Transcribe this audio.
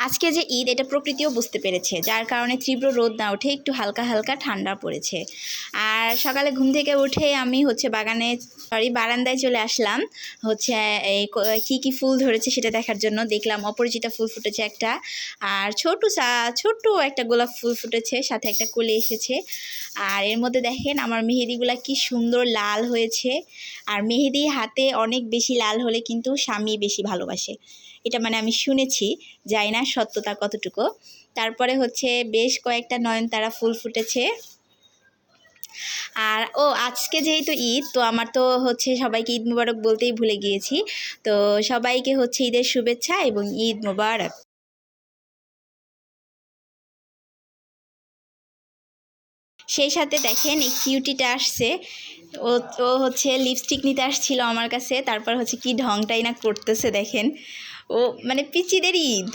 আজকে যে ঈদ এটা প্রকৃতিও বুঝতে পেরেছে, যার কারণে তীব্র রোদ না উঠে একটু হালকা হালকা ঠান্ডা পড়েছে। আর সকালে ঘুম থেকে উঠে আমি বারান্দায় চলে আসলাম এই কী ফুল ধরেছে সেটা দেখার জন্য। দেখলাম অপরিচিতা ফুল ফুটেছে একটা, আর ছোট্ট একটা গোলাপ ফুল ফুটেছে, সাথে একটা কলি এসেছে। আর এর মধ্যে দেখেন আমার মেহেদিগুলা কি সুন্দর লাল হয়েছে। আর মেহেদি হাতে অনেক বেশি লাল হলে কিন্তু স্বামী বেশি ভালোবাসে, এটা মানে আমি শুনেছি, জানি না সত্যতা কতটুকু। তারপরে বেশ কয়েকটা নয়নতারা ফুল ফুটেছে। আর আজকে যেহেতু ঈদ, তো আমার তো সবাইকে ঈদ মোবারক বলতেই ভুলে গিয়েছি। তো সবাইকে ঈদের শুভেচ্ছা এবং ঈদ মোবারক। সেই সাথে দেখেন এই কিউটিটা আসছে, ও লিপস্টিক নিতে আসছিল আমার কাছে। তারপর কি ঢংটাই না করতেছে দেখেন, ও মানে পিচিদের ঈদ।